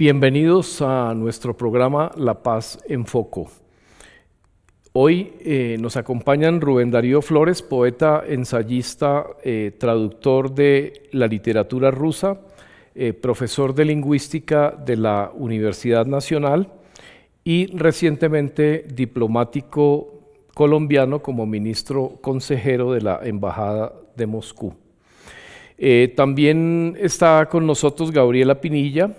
Bienvenidos a nuestro programa La Paz en Foco. Hoy nos acompañan Rubén Darío Flores, poeta, ensayista, traductor de la literatura rusa, profesor de lingüística de la Universidad Nacional y recientemente diplomático colombiano como ministro consejero de la Embajada de Moscú. También está con nosotros Gabriela Pinilla,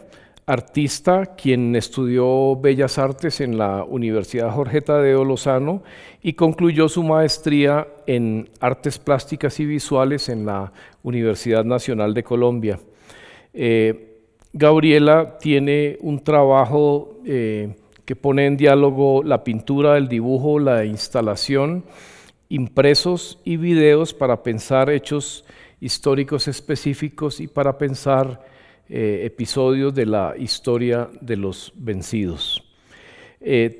artista, quien estudió Bellas Artes en la Universidad Jorge Tadeo Lozano y concluyó su maestría en Artes Plásticas y Visuales en la Universidad Nacional de Colombia. Gabriela tiene un trabajo que pone en diálogo la pintura, el dibujo, la instalación, impresos y videos para pensar hechos históricos específicos y para pensar episodios de la historia de los vencidos.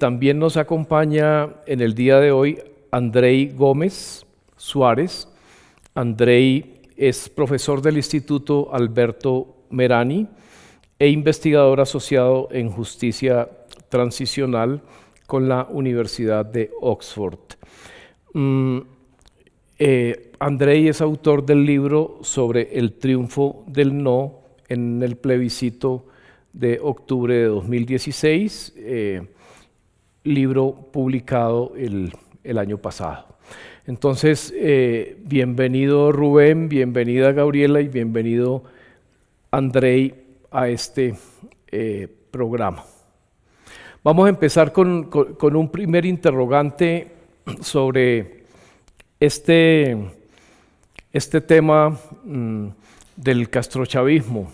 También nos acompaña en el día de hoy Andrei Gómez Suárez. Andrei es profesor del Instituto Alberto Merani e investigador asociado en justicia transicional con la Universidad de Oxford. Andrei es autor del libro sobre el triunfo del no en el plebiscito de octubre de 2016, libro publicado el año pasado. Entonces, bienvenido Rubén, bienvenida Gabriela y bienvenido Andrei a este programa. Vamos a empezar con un primer interrogante sobre este tema del castrochavismo.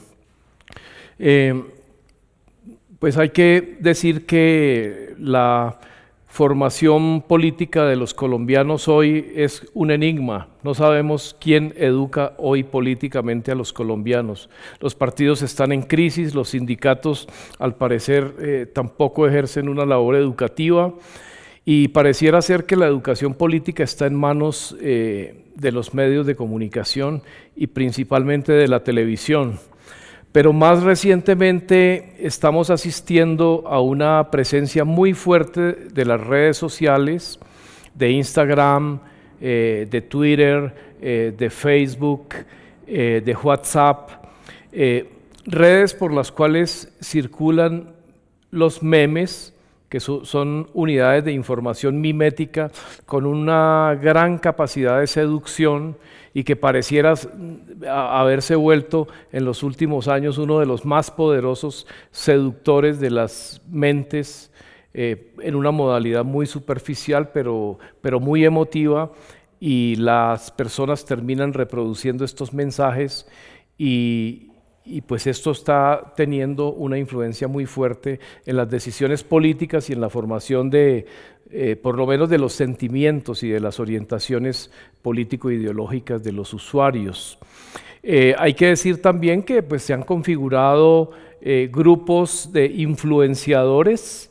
Pues hay que decir que la formación política de los colombianos hoy es un enigma. No sabemos quién educa hoy políticamente a los colombianos. Los partidos están en crisis, los sindicatos al parecer tampoco ejercen una labor educativa y pareciera ser que la educación política está en manos de los medios de comunicación y principalmente de la televisión. Pero más recientemente estamos asistiendo a una presencia muy fuerte de las redes sociales, de Instagram, de Twitter, de Facebook, de WhatsApp, redes por las cuales circulan los memes, que son unidades de información mimética con una gran capacidad de seducción y que pareciera haberse vuelto en los últimos años uno de los más poderosos seductores de las mentes en una modalidad muy superficial pero muy emotiva, y las personas terminan reproduciendo estos mensajes y pues esto está teniendo una influencia muy fuerte en las decisiones políticas y en la formación de, por lo menos de los sentimientos y de las orientaciones político-ideológicas de los usuarios. Hay que decir también que pues, se han configurado grupos de influenciadores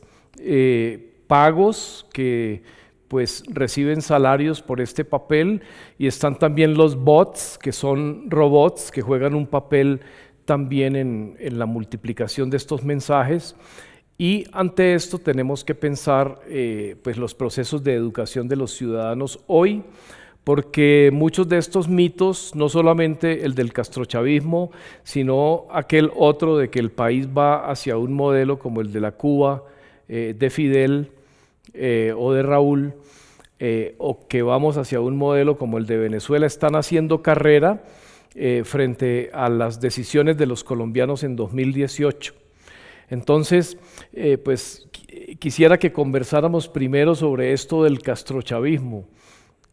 pagos que pues reciben salarios por este papel, y están también los bots, que son robots que juegan un papel también en la multiplicación de estos mensajes. Y ante esto tenemos que pensar pues los procesos de educación de los ciudadanos hoy, porque muchos de estos mitos, no solamente el del castrochavismo, sino aquel otro de que el país va hacia un modelo como el de la Cuba de Fidel o de Raúl, o que vamos hacia un modelo como el de Venezuela, están haciendo carrera frente a las decisiones de los colombianos en 2018. Entonces, pues quisiera que conversáramos primero sobre esto del castrochavismo.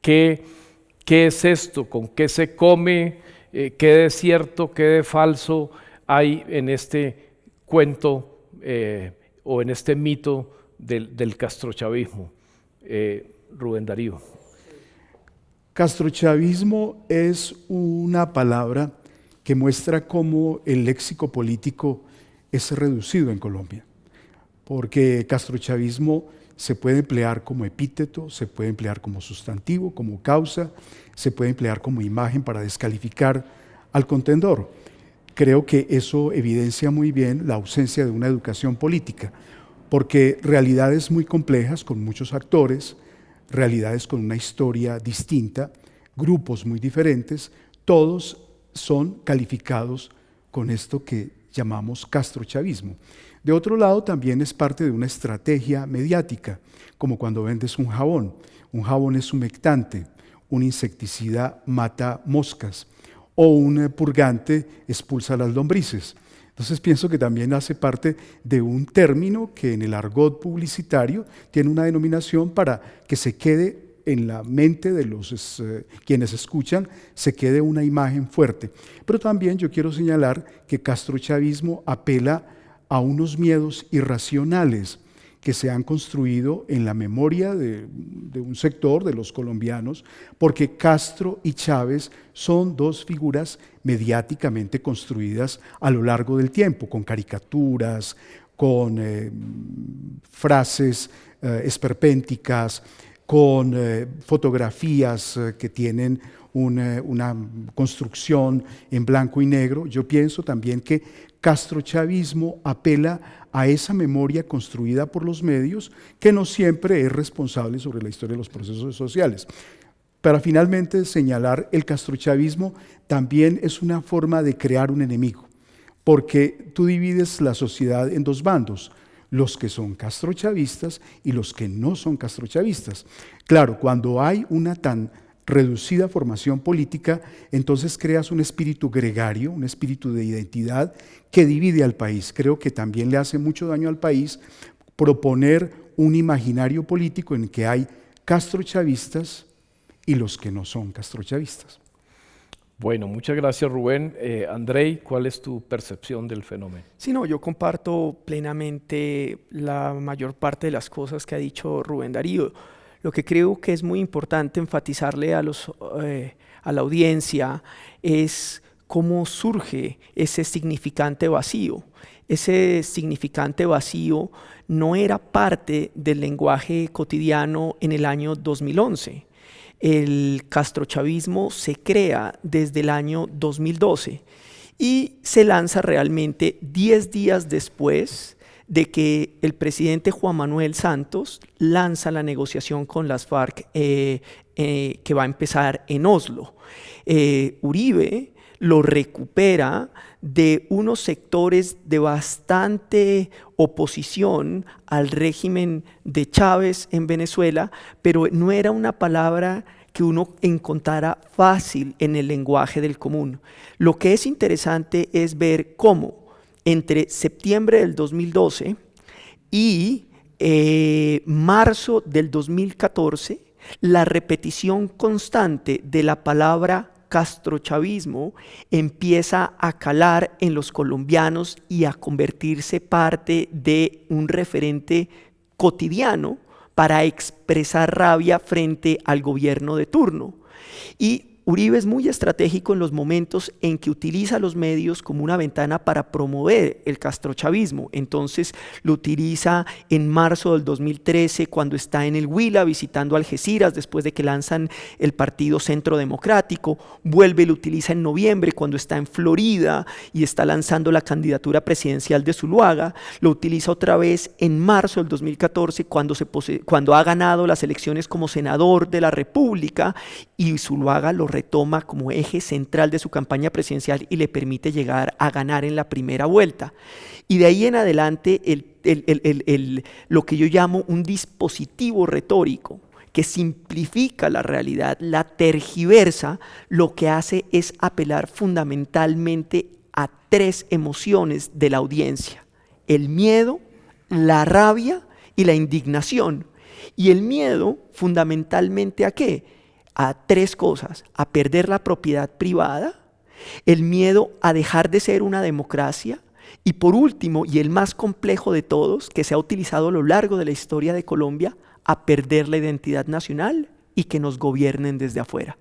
¿Qué es esto? ¿Con qué se come? ¿Qué de cierto, qué de falso hay en este cuento o en este mito del castrochavismo? Rubén Darío. Castrochavismo es una palabra que muestra cómo el léxico político es reducido en Colombia, porque castrochavismo se puede emplear como epíteto, se puede emplear como sustantivo, como causa, se puede emplear como imagen para descalificar al contendor. creo que eso evidencia muy bien la ausencia de una educación política, porque realidades muy complejas, con muchos actores, realidades con una historia distinta, grupos muy diferentes, todos son calificados con esto que llamamos castrochavismo. De otro lado, también es parte de una estrategia mediática, como cuando vendes un jabón. Un jabón es humectante, un insecticida mata moscas o un purgante expulsa las lombrices. Entonces pienso que también hace parte de un término que en el argot publicitario tiene una denominación para que se quede en la mente de los quienes escuchan, se quede una imagen fuerte. Pero también yo quiero señalar que castrochavismo apela a unos miedos irracionales que se han construido en la memoria de un sector de los colombianos, porque Castro y Chávez son dos figuras mediáticamente construidas a lo largo del tiempo, con caricaturas, con frases esperpénticas, con fotografías que tienen una construcción en blanco y negro. Yo pienso también que castrochavismo apela a esa memoria construida por los medios que no siempre es responsable sobre la historia de los procesos sociales. Para finalmente señalar, el castrochavismo también es una forma de crear un enemigo, porque tú divides la sociedad en dos bandos, los que son castrochavistas y los que no son castrochavistas. Claro, cuando hay una tan reducida formación política, entonces creas un espíritu gregario, un espíritu de identidad que divide al país. Creo que también le hace mucho daño al país proponer un imaginario político en que hay castrochavistas y los que no son castrochavistas. Bueno, muchas gracias, Rubén. Andrei, ¿cuál es tu percepción del fenómeno? Sí, no, yo comparto plenamente la mayor parte de las cosas que ha dicho Rubén Darío. Lo que creo que es muy importante enfatizarle a la audiencia es cómo surge ese significante vacío. Ese significante vacío no era parte del lenguaje cotidiano en el año 2011. El castrochavismo se crea desde el año 2012 y se lanza realmente 10 días después de que el presidente Juan Manuel Santos lanza la negociación con las FARC que va a empezar en Oslo. Uribe lo recupera de unos sectores de bastante oposición al régimen de Chávez en Venezuela, pero no era una palabra que uno encontrara fácil en el lenguaje del común. Lo que es interesante es ver cómo entre septiembre del 2012 y marzo del 2014, la repetición constante de la palabra castrochavismo empieza a calar en los colombianos y a convertirse parte de un referente cotidiano para expresar rabia frente al gobierno de turno. Y Uribe es muy estratégico en los momentos en que utiliza los medios como una ventana para promover el castrochavismo. Entonces lo utiliza en marzo del 2013 cuando está en el Huila visitando Algeciras después de que lanzan el Partido Centro Democrático. Vuelve y lo utiliza en noviembre cuando está en Florida y está lanzando la candidatura presidencial de Zuluaga. Lo utiliza otra vez en marzo del 2014 cuando ha ganado las elecciones como senador de la República y Zuluaga lo retoma como eje central de su campaña presidencial y le permite llegar a ganar en la primera vuelta. Y de ahí en adelante lo que yo llamo un dispositivo retórico que simplifica la realidad, la tergiversa, lo que hace es apelar fundamentalmente a tres emociones de la audiencia: el miedo, la rabia y la indignación. Y el miedo fundamentalmente ¿a qué? A tres cosas: a perder la propiedad privada, el miedo a dejar de ser una democracia y por último, y el más complejo de todos, que se ha utilizado a lo largo de la historia de Colombia, a perder la identidad nacional y que nos gobiernen desde afuera.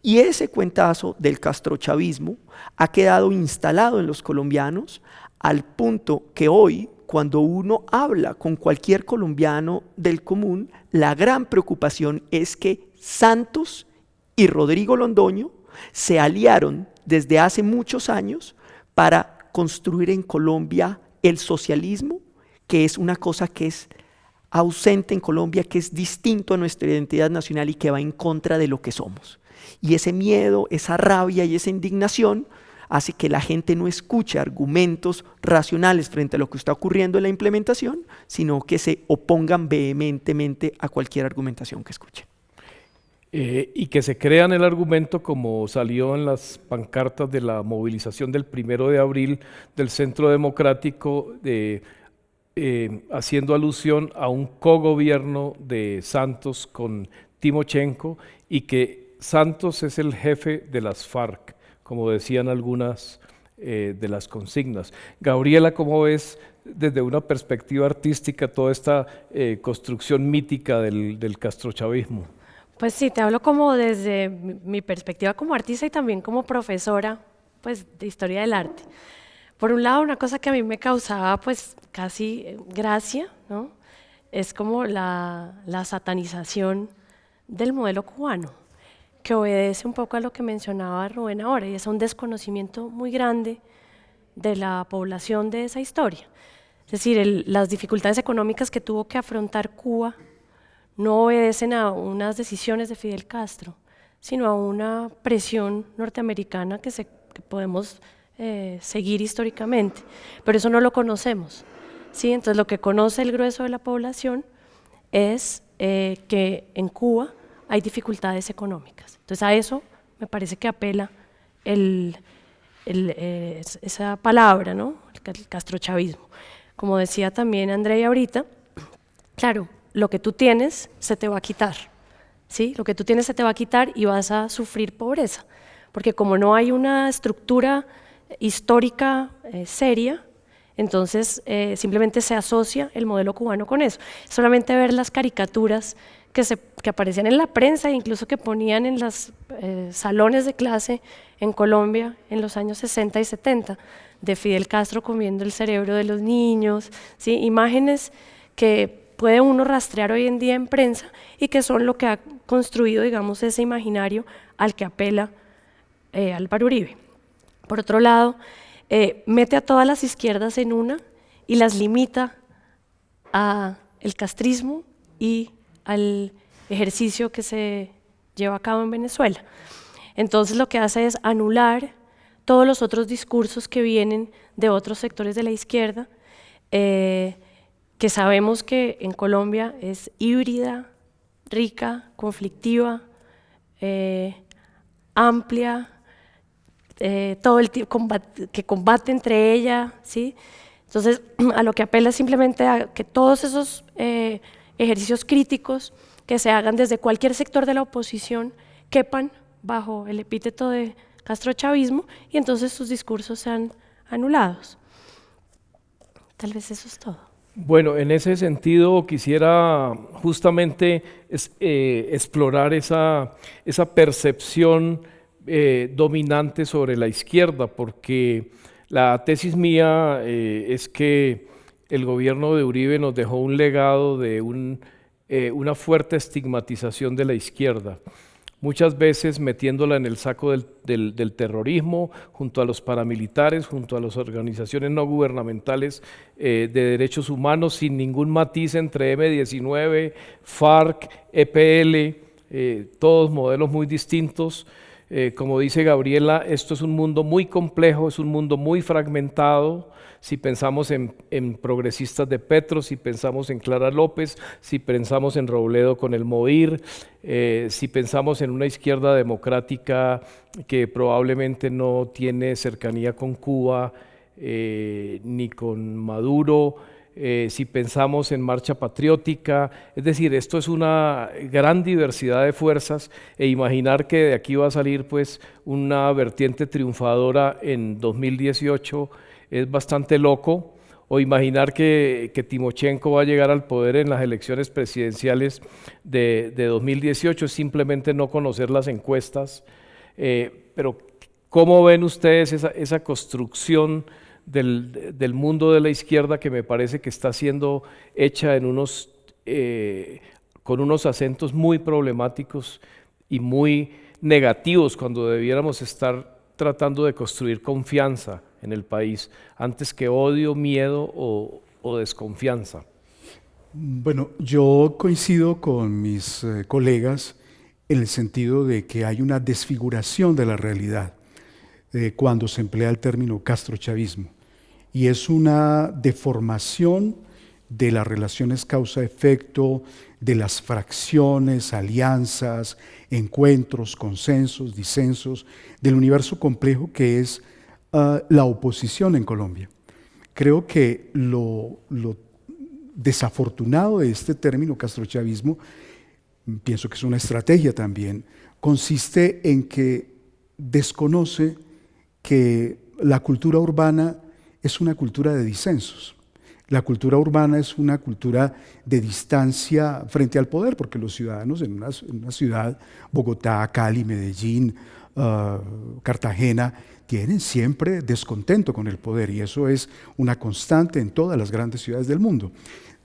Y ese cuentazo del castrochavismo ha quedado instalado en los colombianos al punto que hoy, cuando uno habla con cualquier colombiano del común, la gran preocupación es que Santos y Rodrigo Londoño se aliaron desde hace muchos años para construir en Colombia el socialismo, que es una cosa que es ausente en Colombia, que es distinto a nuestra identidad nacional y que va en contra de lo que somos. Y ese miedo, esa rabia y esa indignación hace que la gente no escuche argumentos racionales frente a lo que está ocurriendo en la implementación, sino que se opongan vehementemente a cualquier argumentación que escuchen. Y que se crean el argumento, como salió en las pancartas de la movilización del 1 de abril del Centro Democrático, haciendo alusión a un cogobierno de Santos con Timochenko, y que Santos es el jefe de las FARC, como decían algunas de las consignas. Gabriela, ¿cómo ves desde una perspectiva artística toda esta construcción mítica del castrochavismo? Pues sí, te hablo como desde mi perspectiva como artista y también como profesora, pues, de historia del arte. Por un lado, una cosa que a mí me causaba pues casi gracia, ¿no? Es como la satanización del modelo cubano, que obedece un poco a lo que mencionaba Rubén ahora, y es un desconocimiento muy grande de la población de esa historia. Es decir, las dificultades económicas que tuvo que afrontar Cuba no obedecen a unas decisiones de Fidel Castro, sino a una presión norteamericana que podemos seguir históricamente, pero eso no lo conocemos, ¿sí? Entonces lo que conoce el grueso de la población es que en Cuba hay dificultades económicas. Entonces a eso me parece que apela esa palabra, ¿no? El castrochavismo. Como decía también Andrea ahorita, claro, lo que tú tienes se te va a quitar, ¿sí? Lo que tú tienes se te va a quitar y vas a sufrir pobreza, porque como no hay una estructura histórica seria, entonces simplemente se asocia el modelo cubano con eso. Solamente ver las caricaturas que aparecían en la prensa e incluso que ponían en los salones de clase en Colombia en los años 60 y 70, de Fidel Castro comiendo el cerebro de los niños, ¿sí? Imágenes que puede uno rastrear hoy en día en prensa y que son lo que ha construido, digamos, ese imaginario al que apela Álvaro Uribe. Por otro lado, mete a todas las izquierdas en una y las limita al castrismo y al ejercicio que se lleva a cabo en Venezuela. Entonces lo que hace es anular todos los otros discursos que vienen de otros sectores de la izquierda, que sabemos que en Colombia es híbrida, rica, conflictiva, amplia, todo el tiempo que combate entre ella, ¿sí? Entonces, a lo que apela es simplemente a que todos esos ejercicios críticos que se hagan desde cualquier sector de la oposición quepan bajo el epíteto de castrochavismo y entonces sus discursos sean anulados. Tal vez eso es todo. Bueno, en ese sentido quisiera justamente explorar esa percepción dominante sobre la izquierda, porque la tesis mía es que el gobierno de Uribe nos dejó un legado de una fuerte estigmatización de la izquierda, muchas veces metiéndola en el saco del terrorismo, junto a los paramilitares, junto a las organizaciones no gubernamentales de derechos humanos, sin ningún matiz entre M-19, FARC, EPL, todos modelos muy distintos. Como dice Gabriela, esto es un mundo muy complejo, es un mundo muy fragmentado. Si pensamos en progresistas de Petro, si pensamos en Clara López, si pensamos en Robledo con el MOIR, si pensamos en una izquierda democrática que probablemente no tiene cercanía con Cuba ni con Maduro, si pensamos en Marcha Patriótica, es decir, esto es una gran diversidad de fuerzas, e imaginar que de aquí va a salir pues una vertiente triunfadora en 2018 es bastante loco, o imaginar que Timochenko va a llegar al poder en las elecciones presidenciales de 2018 es simplemente no conocer las encuestas, pero ¿cómo ven ustedes esa construcción del mundo de la izquierda que me parece que está siendo hecha con unos acentos muy problemáticos y muy negativos cuando debiéramos estar tratando de construir confianza en el país, antes que odio, miedo o desconfianza? Bueno, yo coincido con mis colegas en el sentido de que hay una desfiguración de la realidad cuando se emplea el término castrochavismo, y es una deformación de las relaciones causa-efecto, de las fracciones, alianzas, encuentros, consensos, disensos, del universo complejo que es la oposición en Colombia. Creo que lo desafortunado de este término castrochavismo, pienso que es una estrategia también, consiste en que desconoce que la cultura urbana es una cultura de disensos. La cultura urbana es una cultura de distancia frente al poder, porque los ciudadanos en una ciudad, Bogotá, Cali, Medellín, Cartagena, tienen siempre descontento con el poder, y eso es una constante en todas las grandes ciudades del mundo.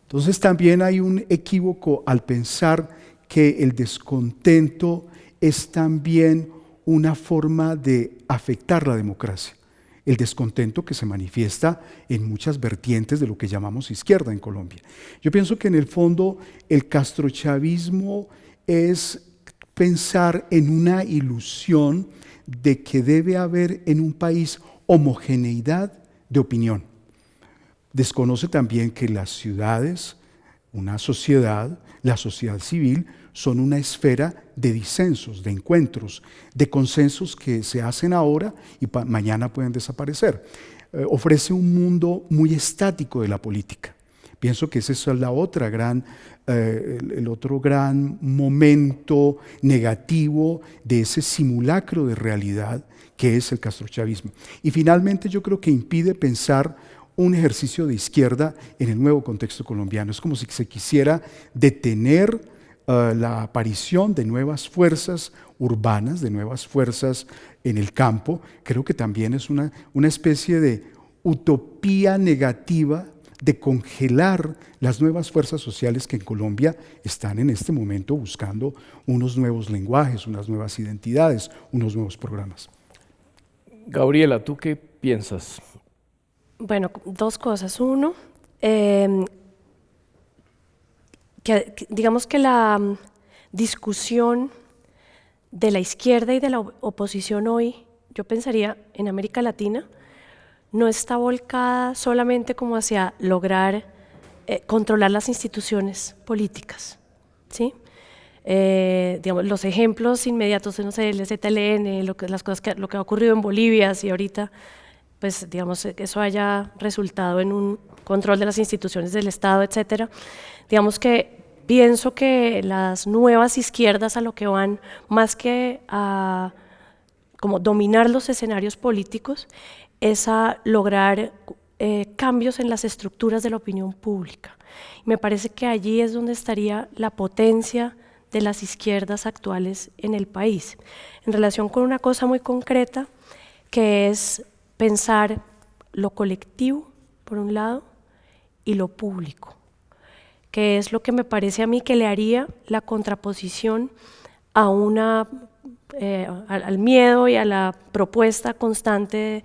Entonces también hay un equívoco al pensar que el descontento es también una forma de afectar la democracia. El descontento que se manifiesta en muchas vertientes de lo que llamamos izquierda en Colombia. Yo pienso que en el fondo el castrochavismo es pensar en una ilusión de que debe haber en un país homogeneidad de opinión. Desconoce también que las ciudades, una sociedad, la sociedad civil, son una esfera de disensos, de encuentros, de consensos que se hacen ahora y mañana pueden desaparecer. Ofrece un mundo muy estático de la política. Pienso que ese es el otro gran momento negativo de ese simulacro de realidad que es el castrochavismo. Y finalmente yo creo que impide pensar un ejercicio de izquierda en el nuevo contexto colombiano. Es como si se quisiera detener la aparición de nuevas fuerzas urbanas, de nuevas fuerzas en el campo. Creo que también es una especie de utopía negativa de congelar las nuevas fuerzas sociales que en Colombia están en este momento buscando unos nuevos lenguajes, unas nuevas identidades, unos nuevos programas. Gabriela, ¿tú qué piensas? Bueno, dos cosas. Uno, digamos que la discusión de la izquierda y de la oposición hoy, yo pensaría en América Latina, no está volcada solamente como hacia lograr controlar las instituciones políticas, ¿sí? Digamos, los ejemplos inmediatos, no sé, el ZLN, lo que ha ocurrido en Bolivia, si ahorita, pues digamos, eso haya resultado en un control de las instituciones del Estado, etcétera. Digamos que pienso que las nuevas izquierdas a lo que van, más que a como dominar los escenarios políticos, es a lograr cambios en las estructuras de la opinión pública. Me parece que allí es donde estaría la potencia de las izquierdas actuales en el país, en relación con una cosa muy concreta, que es pensar lo colectivo, por un lado, y lo público, que es lo que me parece a mí que le haría la contraposición a al miedo y a la propuesta constante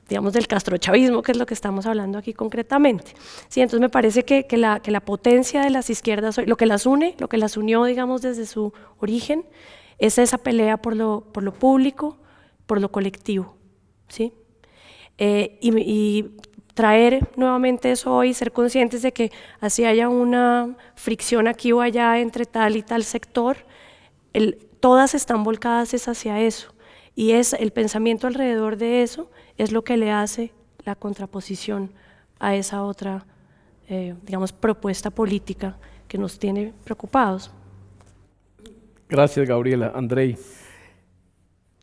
digamos, del castrochavismo, que es lo que estamos hablando aquí concretamente. Sí, entonces me parece que la potencia de las izquierdas, lo que las une, lo que las unió, digamos, desde su origen, es esa pelea por lo público, por lo colectivo, ¿sí? Y traer nuevamente eso hoy, ser conscientes de que así haya una fricción aquí o allá entre tal y tal sector, todas están volcadas hacia eso, y el pensamiento alrededor de eso es lo que le hace la contraposición a esa otra, digamos, propuesta política que nos tiene preocupados. Gracias, Gabriela. Andrei.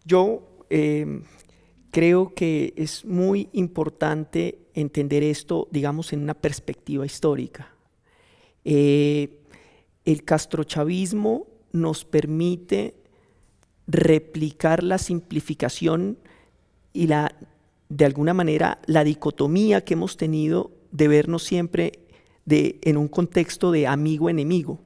Yo creo que es muy importante entender esto, digamos, en una perspectiva histórica. El castrochavismo nos permite replicar la simplificación y de alguna manera la dicotomía que hemos tenido de vernos siempre en un contexto de amigo-enemigo.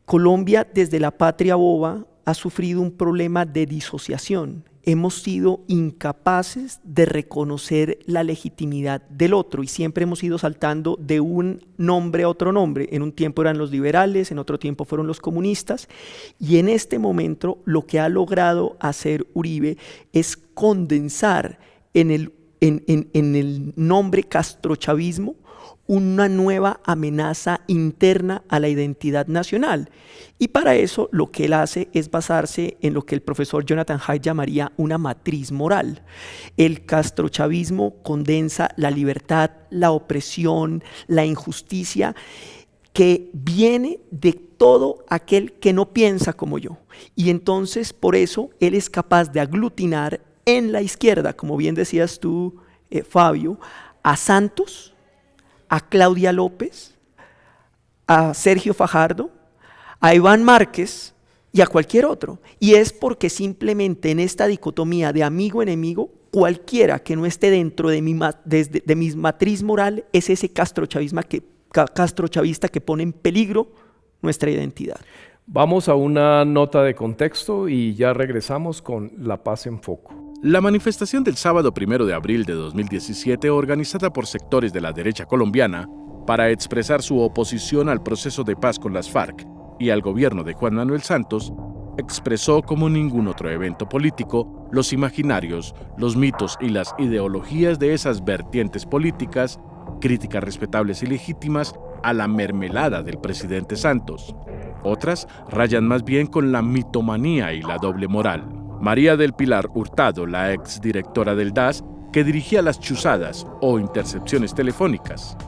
Colombia, desde la patria boba, ha sufrido un problema de disociación hemos sido incapaces de reconocer la legitimidad del otro y siempre hemos ido saltando de un nombre a otro nombre. En un tiempo eran los liberales, en otro tiempo fueron los comunistas, y en este momento lo que ha logrado hacer Uribe es condensar en el nombre castrochavismo una nueva amenaza interna a la identidad nacional. Y para eso lo que él hace es basarse en lo que el profesor Jonathan Haidt llamaría una matriz moral. El castrochavismo condensa la libertad, la opresión, la injusticia que viene de todo aquel que no piensa como yo. Y entonces por eso él es capaz de aglutinar en la izquierda, como bien decías tú, Fabio, a Santos, a Claudia López, a Sergio Fajardo, a Iván Márquez y a cualquier otro. Y es porque simplemente en esta dicotomía de amigo-enemigo, cualquiera que no esté dentro de mi matriz moral es ese castrochavista que pone en peligro nuestra identidad. Vamos a una nota de contexto y ya regresamos con La Paz en Foco. La manifestación del sábado 1 de abril de 2017, organizada por sectores de la derecha colombiana para expresar su oposición al proceso de paz con las FARC y al gobierno de Juan Manuel Santos, expresó como ningún otro evento político los imaginarios, los mitos y las ideologías de esas vertientes políticas, críticas respetables y legítimas a la mermelada del presidente Santos. Otras rayan más bien con la mitomanía y la doble moral. María del Pilar Hurtado, la exdirectora del DAS, que dirigía las chuzadas o intercepciones telefónicas.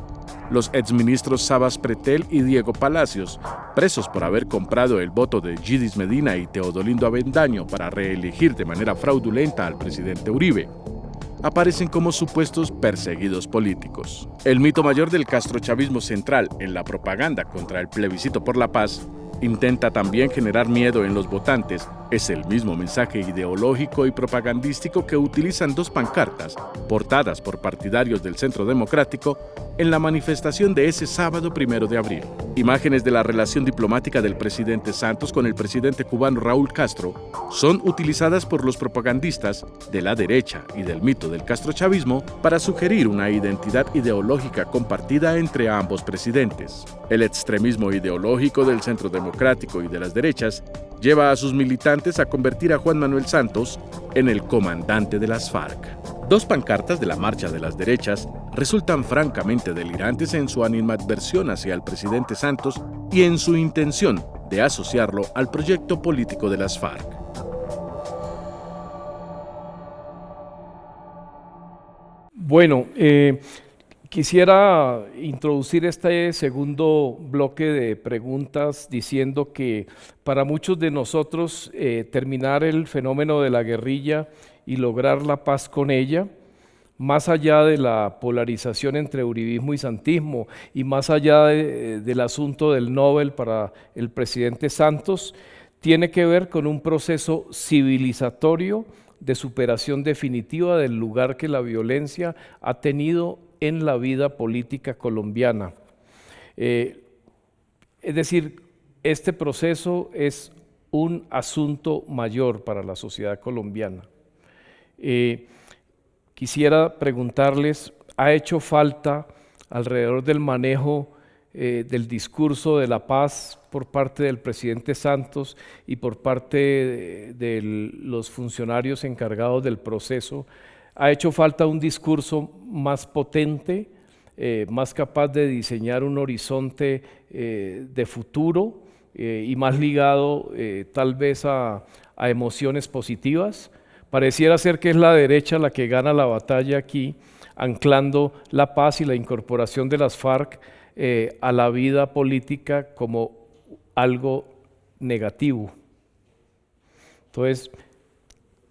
Los exministros Sabas Pretel y Diego Palacios, presos por haber comprado el voto de Gidis Medina y Teodolindo Avendaño para reelegir de manera fraudulenta al presidente Uribe, aparecen como supuestos perseguidos políticos. El mito mayor del castrochavismo central en la propaganda contra el plebiscito por la paz intenta también generar miedo en los votantes. Es el mismo mensaje ideológico y propagandístico que utilizan dos pancartas, portadas por partidarios del Centro Democrático, en la manifestación de ese sábado 1 de abril. Imágenes de la relación diplomática del presidente Santos con el presidente cubano Raúl Castro son utilizadas por los propagandistas de la derecha y del mito del castrochavismo para sugerir una identidad ideológica compartida entre ambos presidentes. El extremismo ideológico del Centro Democrático y de las derechas lleva a sus militantes a convertir a Juan Manuel Santos en el comandante de las FARC. Dos pancartas de la Marcha de las Derechas resultan francamente delirantes en su animadversión hacia el presidente Santos y en su intención de asociarlo al proyecto político de las FARC. Bueno, quisiera introducir este segundo bloque de preguntas diciendo que para muchos de nosotros terminar el fenómeno de la guerrilla y lograr la paz con ella, más allá de la polarización entre uribismo y santismo y más allá del asunto del Nobel para el presidente Santos, tiene que ver con un proceso civilizatorio de superación definitiva del lugar que la violencia ha tenido en la vida política colombiana. Es decir, este proceso es un asunto mayor para la sociedad colombiana. Quisiera preguntarles, ¿ha hecho falta alrededor del manejo del discurso de la paz por parte del presidente Santos y por parte de los funcionarios encargados del proceso? ¿Ha hecho falta un discurso más potente, más capaz de diseñar un horizonte de futuro y más ligado tal vez a emociones positivas? Pareciera ser que es la derecha la que gana la batalla aquí, anclando la paz y la incorporación de las FARC a la vida política como algo negativo. Entonces,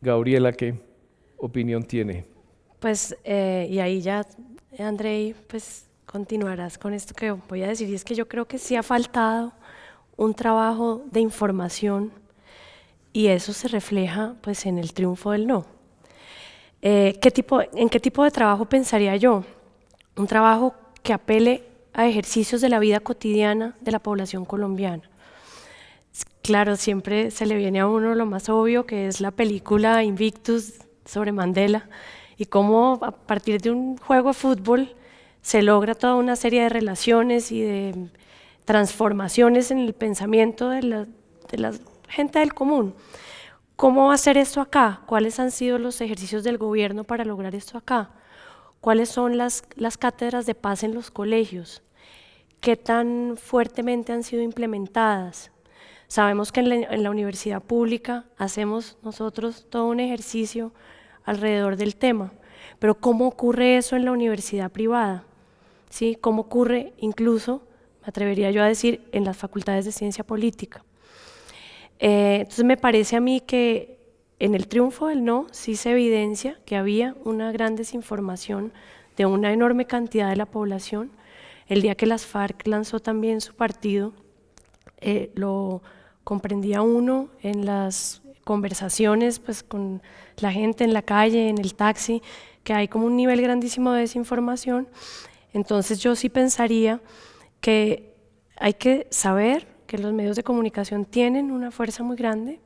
Gabriela, ¿qué opinión tiene? Pues, y ahí ya, Andrei, pues continuarás con esto que voy a decir, y es que yo creo que sí ha faltado un trabajo de información y eso se refleja pues en el triunfo del no. ¿En qué tipo de trabajo pensaría yo? Un trabajo que apele a ejercicios de la vida cotidiana de la población colombiana. claro, siempre se le viene a uno lo más obvio, que es la película Invictus sobre Mandela, y cómo a partir de un juego de fútbol se logra toda una serie de relaciones y de transformaciones en el pensamiento de la gente del común. ¿Cómo hacer esto acá? ¿Cuáles han sido los ejercicios del gobierno para lograr esto acá? ¿Cuáles son las cátedras de paz en los colegios? ¿Qué tan fuertemente han sido implementadas? Sabemos que en la universidad pública hacemos nosotros todo un ejercicio alrededor del tema, pero ¿cómo ocurre eso en la universidad privada? ¿Sí? ¿Cómo ocurre incluso, me atrevería yo a decir, en las facultades de ciencia política? Entonces me parece a mí que en el triunfo del no sí se evidencia que había una gran desinformación de una enorme cantidad de la población. El día que las FARC lanzó también su partido, lo comprendía uno en las conversaciones pues, con la gente en la calle, en el taxi, que hay como un nivel grandísimo de desinformación. Entonces yo sí pensaría que hay que saber que los medios de comunicación tienen una fuerza muy grande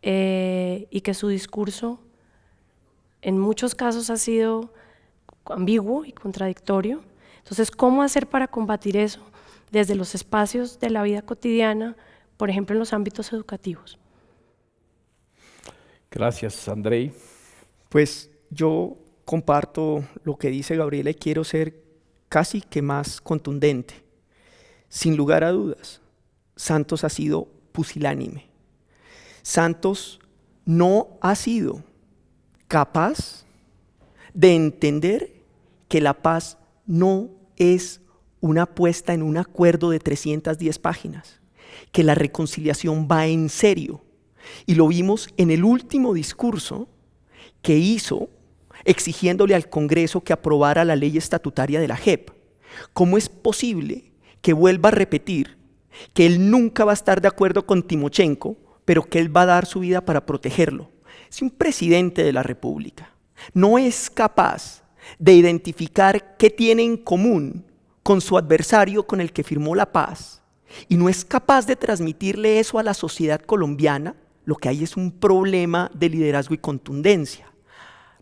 y que su discurso en muchos casos ha sido ambiguo y contradictorio. Entonces, ¿cómo hacer para combatir eso desde los espacios de la vida cotidiana, por ejemplo, en los ámbitos educativos? Gracias, Andrei. Pues yo comparto lo que dice Gabriela y quiero ser casi que más contundente. Sin lugar a dudas, Santos ha sido pusilánime. Santos no ha sido capaz de entender que la paz no es una puesta en un acuerdo de 310 páginas, que la reconciliación va en serio. Y lo vimos en el último discurso que hizo exigiéndole al Congreso que aprobara la ley estatutaria de la JEP. ¿Cómo es posible que vuelva a repetir que él nunca va a estar de acuerdo con Timochenko, pero que él va a dar su vida para protegerlo? Si un presidente de la República no es capaz de identificar qué tiene en común con su adversario con el que firmó la paz y no es capaz de transmitirle eso a la sociedad colombiana, lo que hay es un problema de liderazgo y contundencia.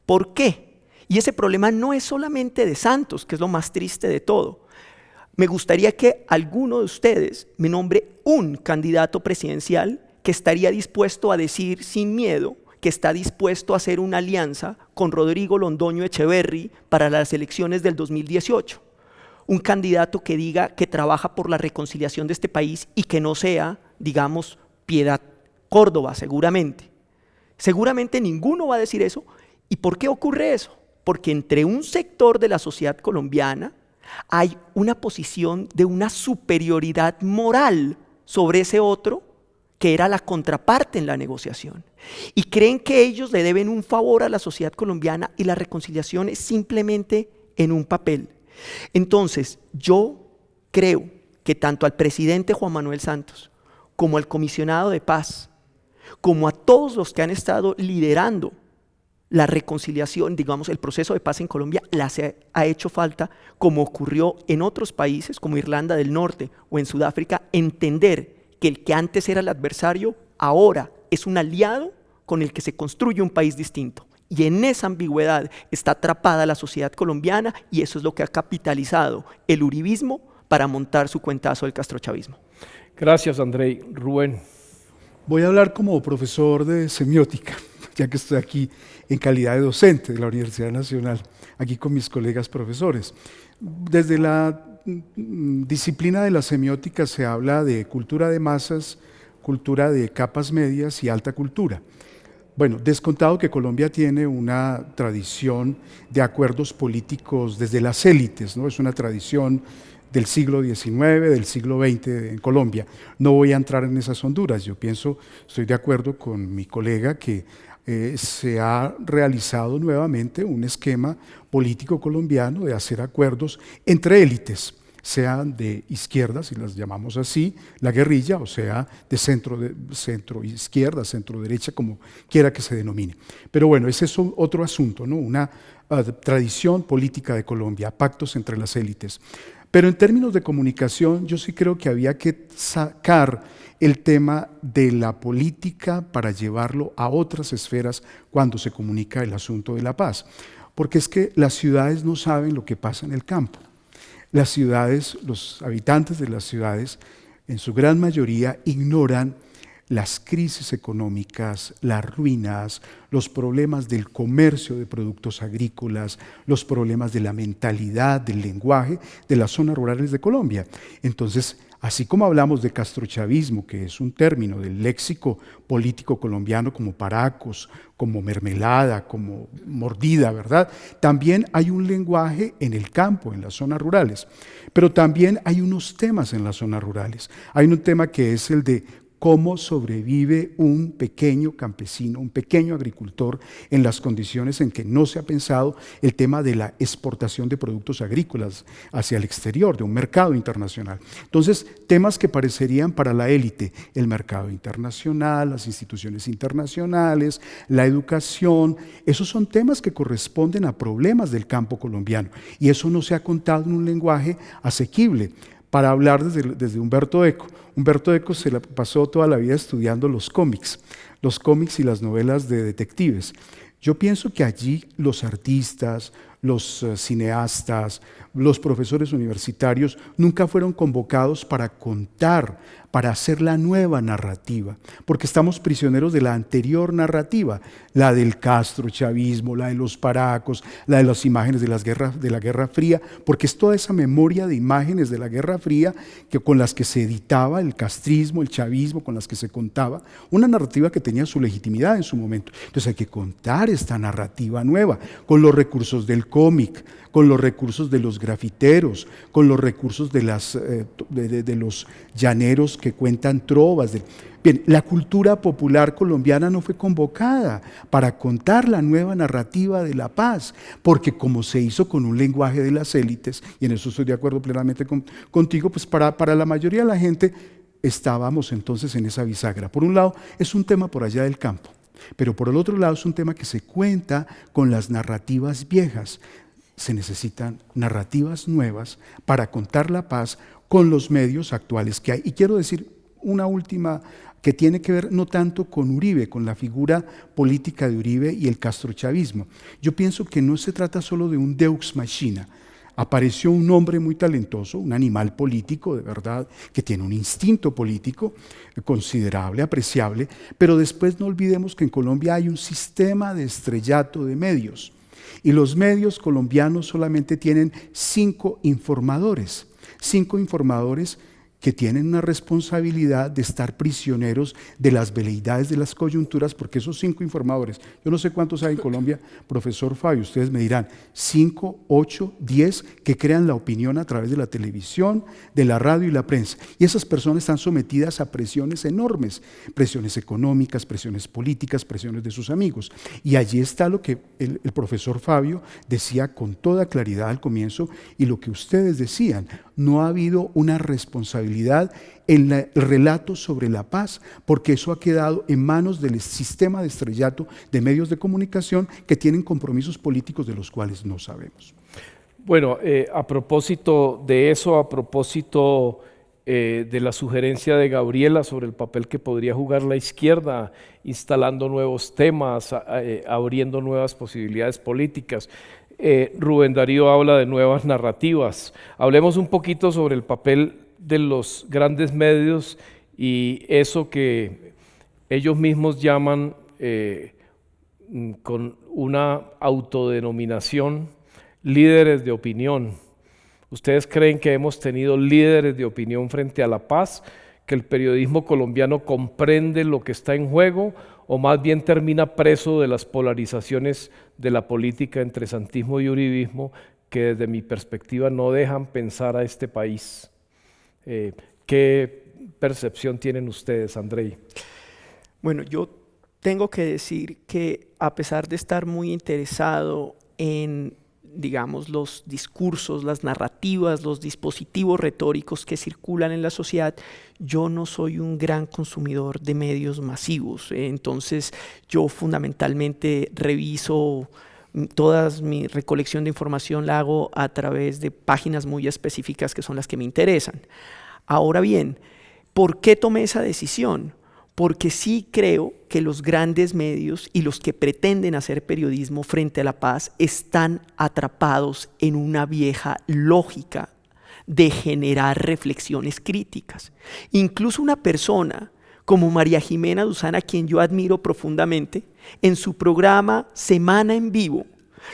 ¿Por qué? Y ese problema no es solamente de Santos, que es lo más triste de todo. Me gustaría que alguno de ustedes me nombre un candidato presidencial que estaría dispuesto a decir sin miedo que está dispuesto a hacer una alianza con Rodrigo Londoño Echeverry para las elecciones del 2018. Un candidato que diga que trabaja por la reconciliación de este país y que no sea, digamos, Piedad Córdoba, seguramente. Seguramente ninguno va a decir eso. ¿Y por qué ocurre eso? Porque entre un sector de la sociedad colombiana hay una posición de una superioridad moral sobre ese otro que era la contraparte en la negociación. Y creen que ellos le deben un favor a la sociedad colombiana y la reconciliación es simplemente en un papel. Entonces, yo creo que tanto al presidente Juan Manuel Santos como al comisionado de paz, como a todos los que han estado liderando la reconciliación, digamos, el proceso de paz en Colombia, ha hecho falta, como ocurrió en otros países como Irlanda del Norte o en Sudáfrica, entender que el que antes era el adversario, ahora es un aliado con el que se construye un país distinto. Y en esa ambigüedad está atrapada la sociedad colombiana y eso es lo que ha capitalizado el uribismo para montar su cuentazo del castrochavismo. Gracias, Andrei. Rubén. Voy a hablar como profesor de semiótica, ya que estoy aquí en calidad de docente de la Universidad Nacional, aquí con mis colegas profesores. Desde la disciplina de la semiótica se habla de cultura de masas, cultura de capas medias y alta cultura. Bueno, descontado que Colombia tiene una tradición de acuerdos políticos desde las élites, ¿no? Es una tradición del siglo XIX, del siglo XX en Colombia. No voy a entrar en esas honduras, yo pienso, estoy de acuerdo con mi colega que se ha realizado nuevamente un esquema político colombiano de hacer acuerdos entre élites, sean de izquierda, si las llamamos así, la guerrilla, o sea, de centro izquierda, centro derecha, como quiera que se denomine. Pero bueno, ese es otro asunto, ¿no? Una tradición política de Colombia, pactos entre las élites. Pero en términos de comunicación, yo sí creo que había que sacar el tema de la política para llevarlo a otras esferas cuando se comunica el asunto de la paz. Porque es que las ciudades no saben lo que pasa en el campo. Las ciudades, los habitantes de las ciudades, en su gran mayoría ignoran las crisis económicas, las ruinas, los problemas del comercio de productos agrícolas, los problemas de la mentalidad, del lenguaje de las zonas rurales de Colombia. Entonces, así como hablamos de castrochavismo, que es un término del léxico político colombiano como paracos, como mermelada, como mordida, ¿verdad? También hay un lenguaje en el campo, en las zonas rurales, pero también hay unos temas en las zonas rurales. Hay un tema que es el de cómo sobrevive un pequeño campesino, un pequeño agricultor en las condiciones en que no se ha pensado el tema de la exportación de productos agrícolas hacia el exterior, de un mercado internacional. Entonces, temas que parecerían para la élite, el mercado internacional, las instituciones internacionales, la educación, esos son temas que corresponden a problemas del campo colombiano y eso no se ha contado en un lenguaje asequible. Para hablar desde Humberto Eco. Humberto Eco se la pasó toda la vida estudiando los cómics y las novelas de detectives. Yo pienso que allí los artistas, los cineastas, los profesores universitarios nunca fueron convocados para contar, para hacer la nueva narrativa, porque estamos prisioneros de la anterior narrativa, la del castrochavismo, la de los paracos, la de las imágenes de la Guerra Fría, porque es toda esa memoria de imágenes de la Guerra Fría con las que se editaba el castrismo, el chavismo, con las que se contaba, una narrativa que tenía su legitimidad en su momento. Entonces hay que contar esta narrativa nueva, con los recursos del cómic, con los recursos de los grafiteros, con los recursos de los llaneros que cuentan trovas. Bien, la cultura popular colombiana no fue convocada para contar la nueva narrativa de la paz, porque como se hizo con un lenguaje de las élites, y en eso estoy de acuerdo plenamente contigo, pues para la mayoría de la gente estábamos entonces en esa bisagra. Por un lado, es un tema por allá del campo, pero por el otro lado es un tema que se cuenta con las narrativas viejas. Se necesitan narrativas nuevas para contar la paz con los medios actuales que hay. Y quiero decir una última que tiene que ver no tanto con Uribe, con la figura política de Uribe y el castrochavismo. Yo pienso que no se trata solo de un deux machina. Apareció un hombre muy talentoso, un animal político, de verdad, que tiene un instinto político considerable, apreciable, pero después no olvidemos que en Colombia hay un sistema de estrellato de medios. Y los medios colombianos solamente tienen 5 informadores que tienen una responsabilidad de estar prisioneros de las veleidades de las coyunturas, porque esos 5 informadores, yo no sé cuántos hay en Colombia, profesor Fabio, ustedes me dirán, 5, 8, 10 que crean la opinión a través de la televisión, de la radio y la prensa. Y esas personas están sometidas a presiones enormes, presiones económicas, presiones políticas, presiones de sus amigos. Y allí está lo que el profesor Fabio decía con toda claridad al comienzo y lo que ustedes decían, no ha habido una responsabilidad en el relato sobre la paz, porque eso ha quedado en manos del sistema de estrellato de medios de comunicación que tienen compromisos políticos de los cuales no sabemos. Bueno, a propósito de eso, a propósito de la sugerencia de Gabriela sobre el papel que podría jugar la izquierda, instalando nuevos temas, abriendo nuevas posibilidades políticas, Rubén Darío habla de nuevas narrativas. Hablemos un poquito sobre el papel de los grandes medios y eso que ellos mismos llaman con una autodenominación líderes de opinión. ¿Ustedes creen que hemos tenido líderes de opinión frente a la paz? ¿Que el periodismo colombiano comprende lo que está en juego o más bien termina preso de las polarizaciones de la política entre santismo y uribismo que desde mi perspectiva no dejan pensar a este país? ¿Qué percepción tienen ustedes, Andrei? Bueno, yo tengo que decir que a pesar de estar muy interesado en, digamos, los discursos, las narrativas, los dispositivos retóricos que circulan en la sociedad, yo no soy un gran consumidor de medios masivos. Entonces, yo fundamentalmente reviso toda mi recolección de información, la hago a través de páginas muy específicas que son las que me interesan. Ahora bien, ¿Por qué tomé esa decisión? Porque sí creo que los grandes medios y los que pretenden hacer periodismo frente a la paz están atrapados en una vieja lógica de generar reflexiones críticas. Incluso una persona como María Jimena Duzán, a quien yo admiro profundamente, en su programa Semana en Vivo,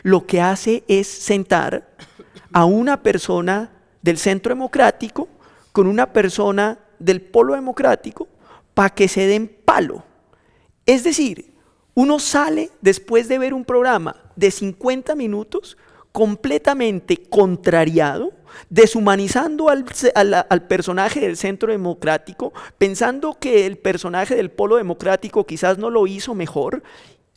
lo que hace es sentar a una persona del Centro Democrático con una persona del Polo Democrático para que se den palo. Es decir, uno sale después de ver un programa de 50 minutos completamente contrariado, deshumanizando al personaje del Centro Democrático, pensando que el personaje del Polo Democrático quizás no lo hizo mejor.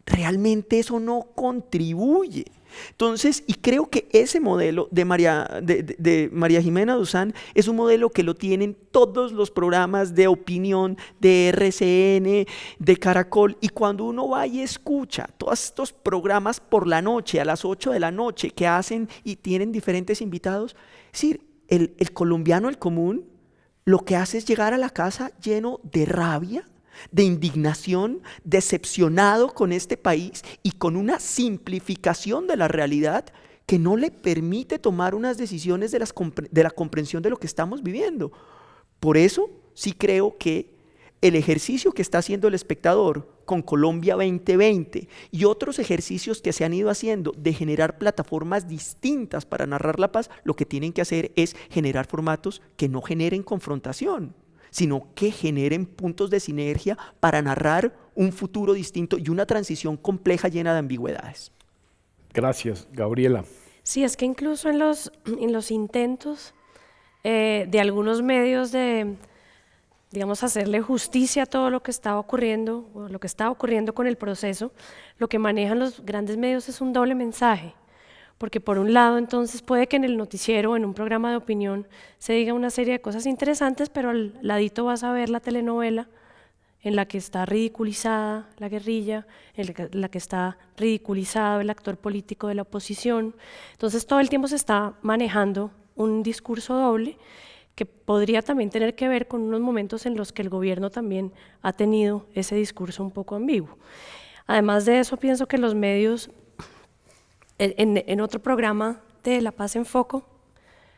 Realmente eso no contribuye. Entonces, y creo que ese modelo de María Jimena Duzán es un modelo que lo tienen todos los programas de opinión de RCN, de Caracol, y cuando uno va y escucha todos estos programas por la noche, a las 8 de la noche, que hacen y tienen diferentes invitados, es decir, el colombiano, el común, lo que hace es llegar a la casa lleno de rabia, de indignación, decepcionado con este país y con una simplificación de la realidad que no le permite tomar unas decisiones de la comprensión de lo que estamos viviendo. Por eso sí creo que el ejercicio que está haciendo El Espectador con Colombia 2020 y otros ejercicios que se han ido haciendo de generar plataformas distintas para narrar la paz, lo que tienen que hacer es generar formatos que no generen confrontación, sino que generen puntos de sinergia para narrar un futuro distinto y una transición compleja llena de ambigüedades. Gracias, Gabriela. Sí, es que incluso en los intentos de algunos medios de, digamos, hacerle justicia a todo lo que estaba ocurriendo, o lo que estaba ocurriendo con el proceso, lo que manejan los grandes medios es un doble mensaje. Porque por un lado, entonces, puede que en el noticiero o en un programa de opinión se diga una serie de cosas interesantes, pero al ladito vas a ver la telenovela en la que está ridiculizada la guerrilla, en la que está ridiculizado el actor político de la oposición. Entonces, todo el tiempo se está manejando un discurso doble que podría también tener que ver con unos momentos en los que el gobierno también ha tenido ese discurso un poco ambiguo. Además de eso, pienso que los medios, en otro programa de La Paz en Foco,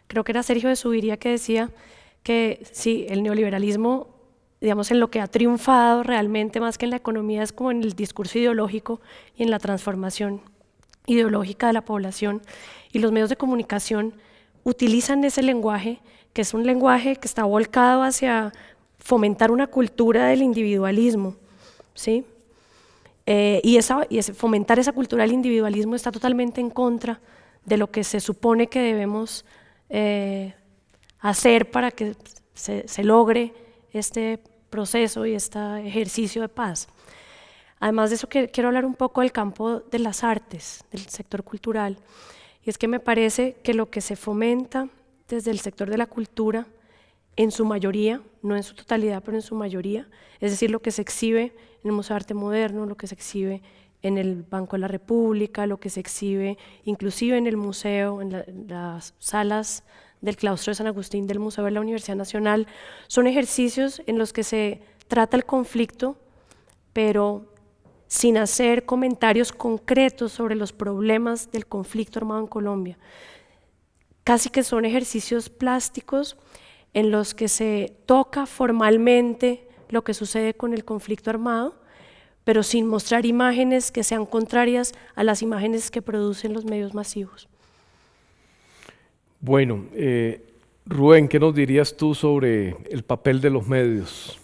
creo que era Sergio de Zuviría que decía que sí, el neoliberalismo, digamos, en lo que ha triunfado realmente más que en la economía es como en el discurso ideológico y en la transformación ideológica de la población, y los medios de comunicación utilizan ese lenguaje, que es un lenguaje que está volcado hacia fomentar una cultura del individualismo, ¿sí? Y fomentar esa cultura del individualismo está totalmente en contra de lo que se supone que debemos hacer para que se logre este proceso y este ejercicio de paz. Además de eso, quiero hablar un poco del campo de las artes, del sector cultural, y es que me parece que lo que se fomenta desde el sector de la cultura, en su mayoría, no en su totalidad, pero en su mayoría, es decir, lo que se exhibe en el Museo de Arte Moderno, lo que se exhibe en el Banco de la República, lo que se exhibe inclusive en el museo, en las salas del claustro de San Agustín del Museo de la Universidad Nacional, son ejercicios en los que se trata el conflicto, pero sin hacer comentarios concretos sobre los problemas del conflicto armado en Colombia. Casi que son ejercicios plásticos en los que se toca formalmente lo que sucede con el conflicto armado, pero sin mostrar imágenes que sean contrarias a las imágenes que producen los medios masivos. Bueno, Rubén, ¿qué nos dirías tú sobre el papel de los medios?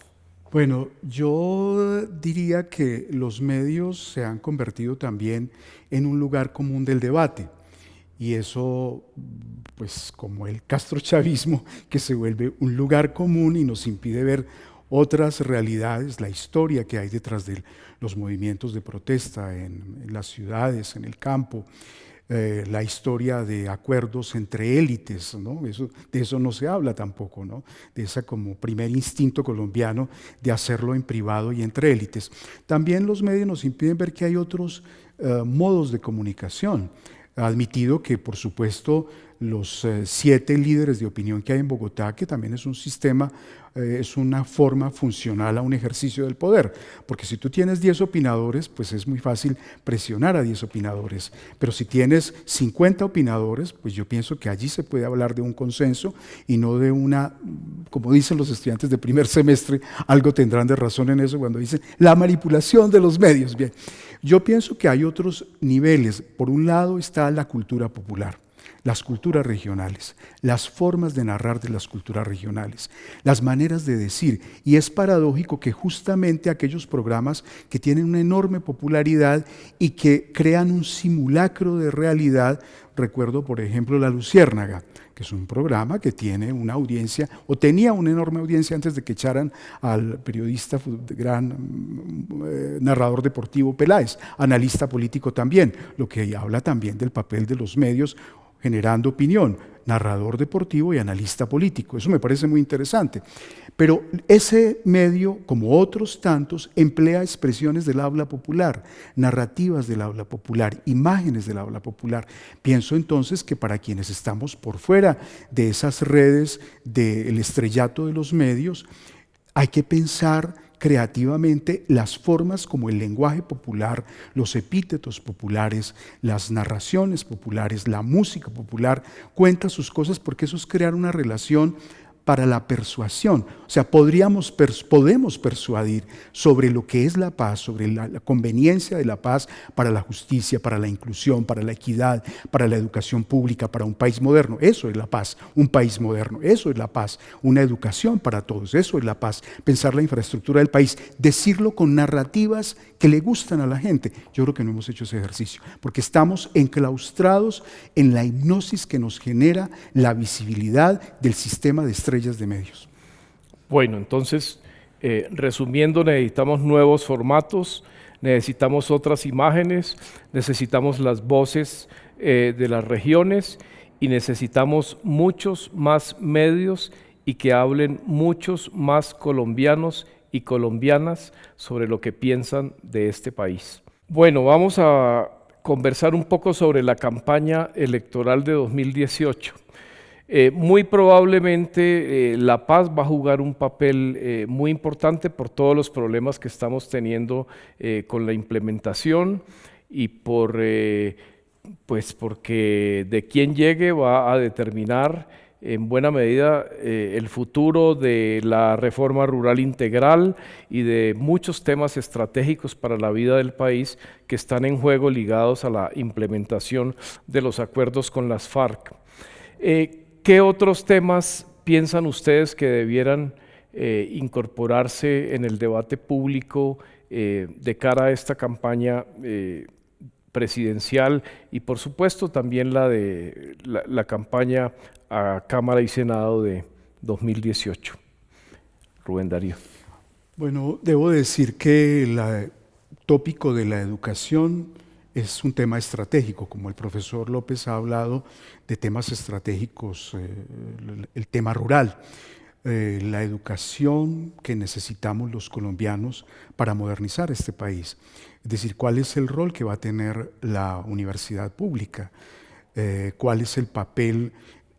Bueno, yo diría que los medios se han convertido también en un lugar común del debate, y eso, pues como el castrochavismo, que se vuelve un lugar común y nos impide ver otras realidades, la historia que hay detrás de los movimientos de protesta en las ciudades, en el campo, la historia de acuerdos entre élites, ¿no? De eso no se habla tampoco, ¿no? De ese como primer instinto colombiano de hacerlo en privado y entre élites. También los medios nos impiden ver que hay otros modos de comunicación. Admitido que, por supuesto, los 7 líderes de opinión que hay en Bogotá, que también es un sistema, es una forma funcional a un ejercicio del poder, porque si tú tienes 10 opinadores, pues es muy fácil presionar a 10 opinadores, pero si tienes 50 opinadores, pues yo pienso que allí se puede hablar de un consenso y no de una, como dicen los estudiantes de primer semestre, algo tendrán de razón en eso cuando dicen la manipulación de los medios. Bien, yo pienso que hay otros niveles. Por un lado está la cultura popular, las culturas regionales, las formas de narrar de las culturas regionales, las maneras de decir. Y es paradójico que justamente aquellos programas que tienen una enorme popularidad y que crean un simulacro de realidad, recuerdo por ejemplo La Luciérnaga, que es un programa que tiene una audiencia, o tenía una enorme audiencia antes de que echaran al periodista, gran narrador deportivo Peláez, analista político también, lo que habla también del papel de los medios generando opinión, narrador deportivo y analista político. Eso me parece muy interesante. Pero ese medio, como otros tantos, emplea expresiones del habla popular, narrativas del habla popular, imágenes del habla popular. Pienso entonces que para quienes estamos por fuera de esas redes del estrellato de los medios, hay que pensar creativamente las formas como el lenguaje popular, los epítetos populares, las narraciones populares, la música popular cuenta sus cosas, porque eso es crear una relación para la persuasión. O sea, podemos persuadir sobre lo que es la paz, sobre la conveniencia de la paz para la justicia, para la inclusión, para la equidad, para la educación pública, para un país moderno. Eso es la paz, un país moderno. Eso es la paz, una educación para todos. Eso es la paz, pensar la infraestructura del país, decirlo con narrativas que le gustan a la gente. Yo creo que no hemos hecho ese ejercicio, porque estamos enclaustrados en la hipnosis que nos genera la visibilidad del sistema de estrellas de medios. Bueno, entonces, resumiendo, necesitamos nuevos formatos, necesitamos otras imágenes, necesitamos las voces de las regiones y necesitamos muchos más medios y que hablen muchos más colombianos y colombianas sobre lo que piensan de este país. Bueno, vamos a conversar un poco sobre la campaña electoral de 2018. Muy probablemente La Paz va a jugar un papel muy importante por todos los problemas que estamos teniendo con la implementación y porque de quién llegue va a determinar en buena medida el futuro de la reforma rural integral y de muchos temas estratégicos para la vida del país que están en juego ligados a la implementación de los acuerdos con las FARC. ¿Qué otros temas piensan ustedes que debieran incorporarse en el debate público de cara a esta campaña presidencial y por supuesto también la campaña a Cámara y Senado de 2018? Rubén Darío. Bueno, debo decir que el tópico de la educación es un tema estratégico, como el profesor López ha hablado de temas estratégicos, el tema rural, la educación que necesitamos los colombianos para modernizar este país. Es decir, cuál es el rol que va a tener la universidad pública, cuál es el papel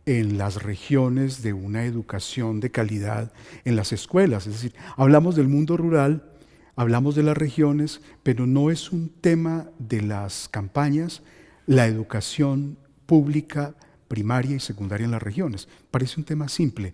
en las regiones de una educación de calidad en las escuelas. Es decir, hablamos del mundo rural, hablamos de las regiones, pero no es un tema de las campañas la educación pública, primaria y secundaria en las regiones. Parece un tema simple,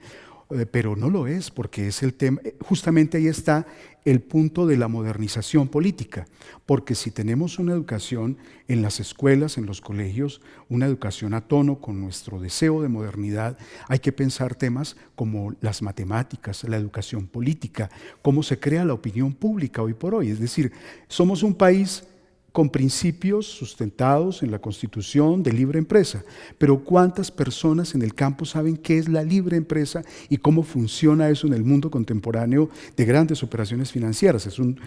pero no lo es, porque es el tema, justamente ahí está el punto de la modernización política, porque si tenemos una educación en las escuelas, en los colegios, una educación a tono con nuestro deseo de modernidad, hay que pensar temas como las matemáticas, la educación política, cómo se crea la opinión pública hoy por hoy. Es decir, somos un país con principios sustentados en la Constitución de libre empresa. Pero ¿cuántas personas en el campo saben qué es la libre empresa y cómo funciona eso en el mundo contemporáneo de grandes operaciones financieras? Es un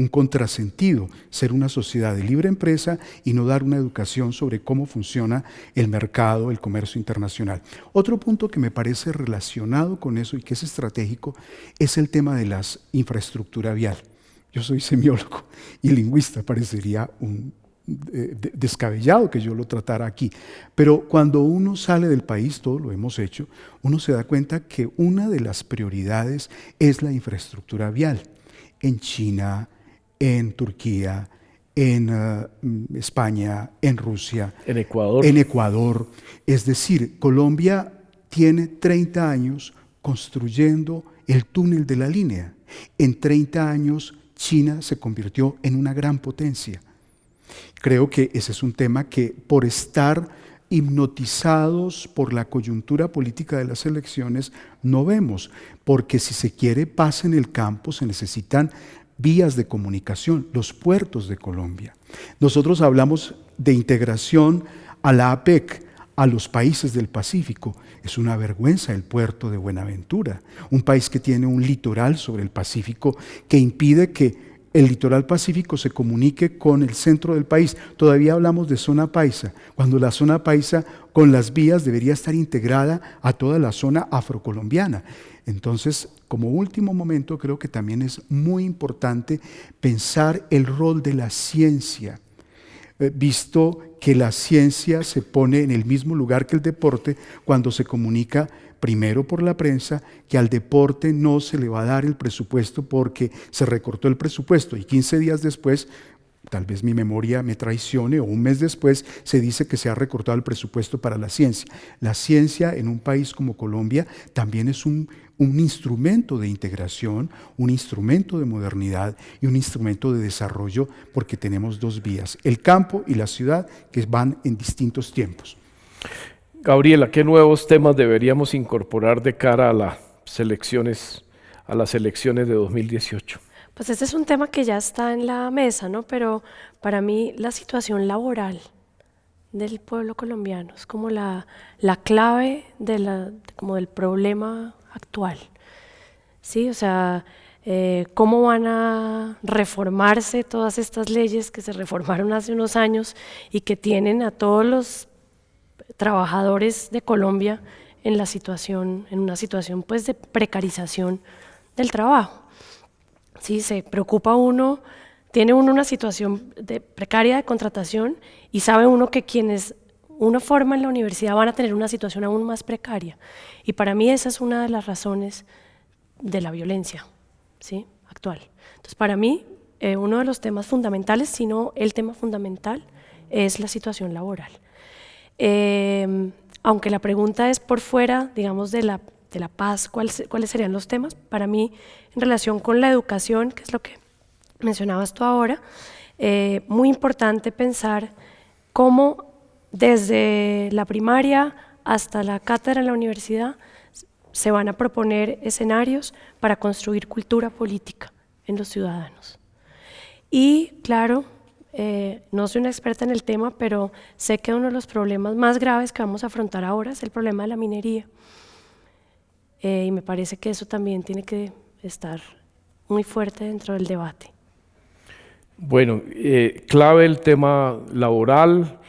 contrasentido ser una sociedad de libre empresa y no dar una educación sobre cómo funciona el mercado, el comercio internacional. Otro punto que me parece relacionado con eso y que es estratégico es el tema de la infraestructura vial. Yo soy semiólogo y lingüista, parecería un descabellado que yo lo tratara aquí. Pero cuando uno sale del país, todo lo hemos hecho, uno se da cuenta que una de las prioridades es la infraestructura vial. En China, en Turquía, en España, en Rusia, En Ecuador. en Ecuador. Es decir, Colombia tiene 30 años construyendo el túnel de la línea. En 30 años, China se convirtió en una gran potencia. Creo que ese es un tema que, por estar hipnotizados por la coyuntura política de las elecciones, no vemos, porque si se quiere paz en el campo, se necesitan vías de comunicación, los puertos de Colombia. Nosotros hablamos de integración a la APEC, a los países del Pacífico. Es una vergüenza el puerto de Buenaventura, un país que tiene un litoral sobre el Pacífico que impide que el litoral pacífico se comunique con el centro del país. Todavía hablamos de zona paisa, cuando la zona paisa con las vías debería estar integrada a toda la zona afrocolombiana. Entonces, como último momento, creo que también es muy importante pensar el rol de la ciencia, visto que la ciencia se pone en el mismo lugar que el deporte cuando se comunica primero por la prensa que al deporte no se le va a dar el presupuesto porque se recortó el presupuesto y 15 días después, tal vez mi memoria me traicione, o un mes después se dice que se ha recortado el presupuesto para la ciencia. La ciencia en un país como Colombia también es un instrumento de integración, un instrumento de modernidad y un instrumento de desarrollo, porque tenemos dos vías, el campo y la ciudad, que van en distintos tiempos. Gabriela, ¿qué nuevos temas deberíamos incorporar de cara a las elecciones de 2018? Pues este es un tema que ya está en la mesa, ¿no? Pero para mí la situación laboral del pueblo colombiano es como la clave como del problema actual, ¿sí? O sea, cómo van a reformarse todas estas leyes que se reformaron hace unos años y que tienen a todos los trabajadores de Colombia en una situación pues de precarización del trabajo. Sí, se preocupa uno, tiene uno una situación precaria de contratación y sabe uno que quienes uno forma en la universidad van a tener una situación aún más precaria. Y para mí esa es una de las razones de la violencia, ¿sí?, actual. Entonces, para mí, uno de los temas fundamentales, si no el tema fundamental, es la situación laboral. Aunque la pregunta es por fuera, digamos, de la paz, ¿cuáles serían los temas? Para mí, en relación con la educación, que es lo que mencionabas tú ahora, muy importante pensar cómo desde la primaria hasta la cátedra en la universidad se van a proponer escenarios para construir cultura política en los ciudadanos. Y claro, no soy una experta en el tema, pero sé que uno de los problemas más graves que vamos a afrontar ahora es el problema de la minería. Y me parece que eso también tiene que estar muy fuerte dentro del debate. Bueno, clave el tema laboral,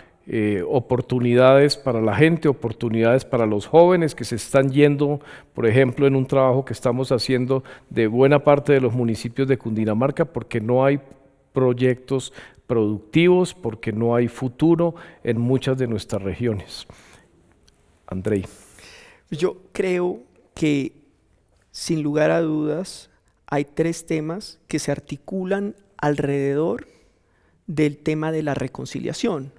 oportunidades para la gente, oportunidades para los jóvenes que se están yendo, por ejemplo, en un trabajo que estamos haciendo de buena parte de los municipios de Cundinamarca, porque no hay proyectos productivos, porque no hay futuro en muchas de nuestras regiones. Andrei. Yo creo que, sin lugar a dudas, hay tres temas que se articulan alrededor del tema de la reconciliación.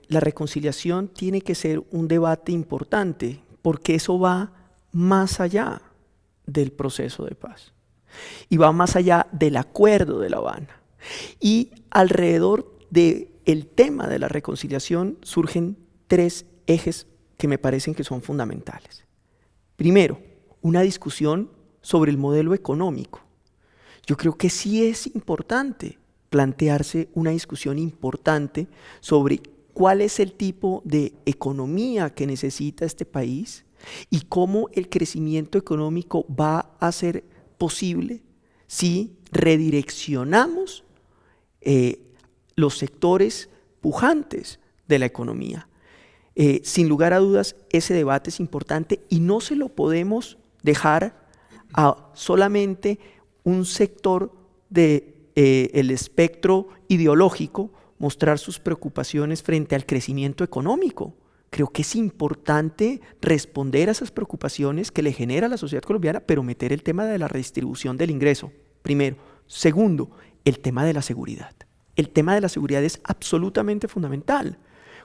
La reconciliación tiene que ser un debate importante, porque eso va más allá del proceso de paz y va más allá del acuerdo de La Habana. Y alrededor del tema de la reconciliación surgen tres ejes que me parecen que son fundamentales. Primero, una discusión sobre el modelo económico. Yo creo que sí es importante plantearse una discusión importante sobre cuál es el tipo de economía que necesita este país y cómo el crecimiento económico va a ser posible si redireccionamos los sectores pujantes de la economía. Sin lugar a dudas, ese debate es importante y no se lo podemos dejar a solamente un sector del espectro ideológico mostrar sus preocupaciones frente al crecimiento económico. Creo que es importante responder a esas preocupaciones que le genera a la sociedad colombiana, pero meter el tema de la redistribución del ingreso, primero. Segundo, el tema de la seguridad. El tema de la seguridad es absolutamente fundamental.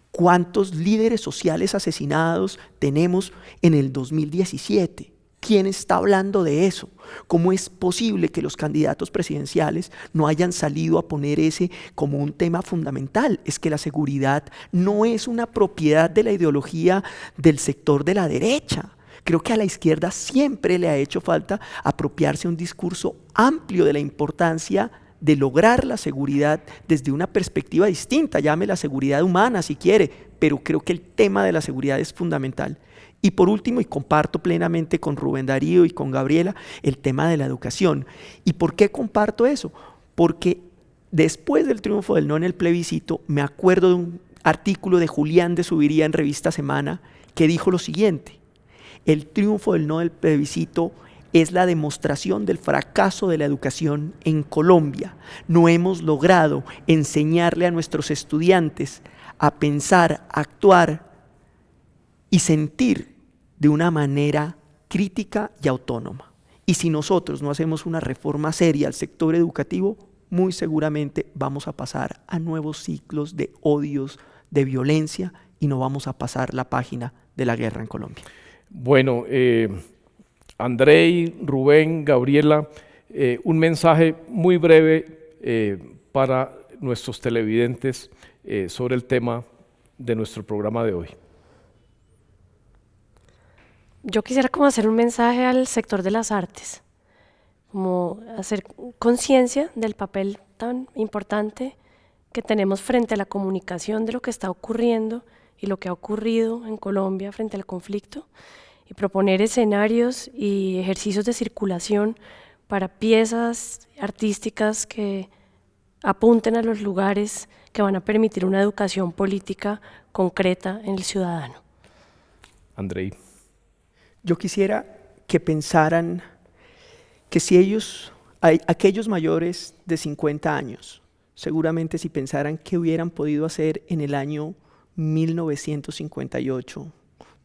¿Cuántos líderes sociales asesinados tenemos en el 2017? ¿Quién está hablando de eso? ¿Cómo es posible que los candidatos presidenciales no hayan salido a poner ese como un tema fundamental? Es que la seguridad no es una propiedad de la ideología del sector de la derecha. Creo que a la izquierda siempre le ha hecho falta apropiarse un discurso amplio de la importancia de lograr la seguridad desde una perspectiva distinta, llame la seguridad humana si quiere, pero creo que el tema de la seguridad es fundamental. Y por último, y comparto plenamente con Rubén Darío y con Gabriela, el tema de la educación. ¿Y por qué comparto eso? Porque después del triunfo del no en el plebiscito, me acuerdo de un artículo de Julián de Subiría en Revista Semana que dijo lo siguiente: el triunfo del no del plebiscito es la demostración del fracaso de la educación en Colombia. No hemos logrado enseñarle a nuestros estudiantes a pensar, actuar y sentir de una manera crítica y autónoma. Y si nosotros no hacemos una reforma seria al sector educativo, muy seguramente vamos a pasar a nuevos ciclos de odios, de violencia, y no vamos a pasar la página de la guerra en Colombia. Bueno, Andrei, Rubén, Gabriela, un mensaje muy breve para nuestros televidentes sobre el tema de nuestro programa de hoy. Yo quisiera como hacer un mensaje al sector de las artes, como hacer conciencia del papel tan importante que tenemos frente a la comunicación de lo que está ocurriendo y lo que ha ocurrido en Colombia frente al conflicto, y proponer escenarios y ejercicios de circulación para piezas artísticas que apunten a los lugares que van a permitir una educación política concreta en el ciudadano. Andrei. Yo quisiera que pensaran que si ellos, aquellos mayores de 50 años, seguramente si pensaran qué hubieran podido hacer en el año 1958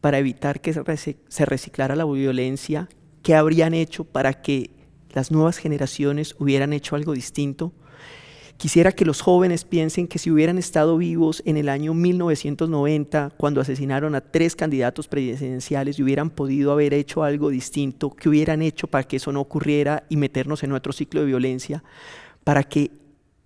para evitar que se reciclara la violencia, qué habrían hecho para que las nuevas generaciones hubieran hecho algo distinto. Quisiera que los jóvenes piensen que si hubieran estado vivos en el año 1990, cuando asesinaron a 3 candidatos presidenciales, y hubieran podido haber hecho algo distinto, ¿qué hubieran hecho para que eso no ocurriera y meternos en otro ciclo de violencia? Para que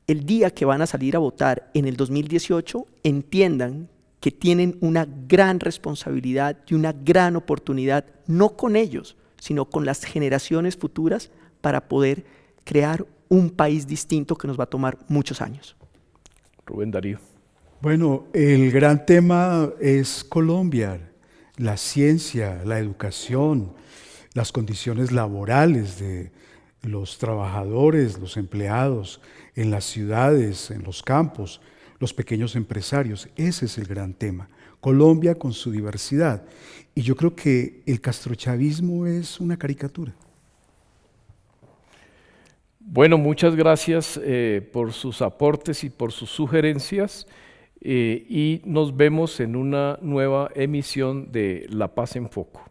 el día que van a salir a votar en el 2018 entiendan que tienen una gran responsabilidad y una gran oportunidad, no con ellos, sino con las generaciones futuras, para poder crear un país distinto que nos va a tomar muchos años. Rubén Darío. Bueno, el gran tema es Colombia, la ciencia, la educación, las condiciones laborales de los trabajadores, los empleados en las ciudades, en los campos, los pequeños empresarios. Ese es el gran tema. Colombia con su diversidad. Y yo creo que el castrochavismo es una caricatura. Bueno, muchas gracias por sus aportes y por sus sugerencias, y nos vemos en una nueva emisión de La Paz en Foco.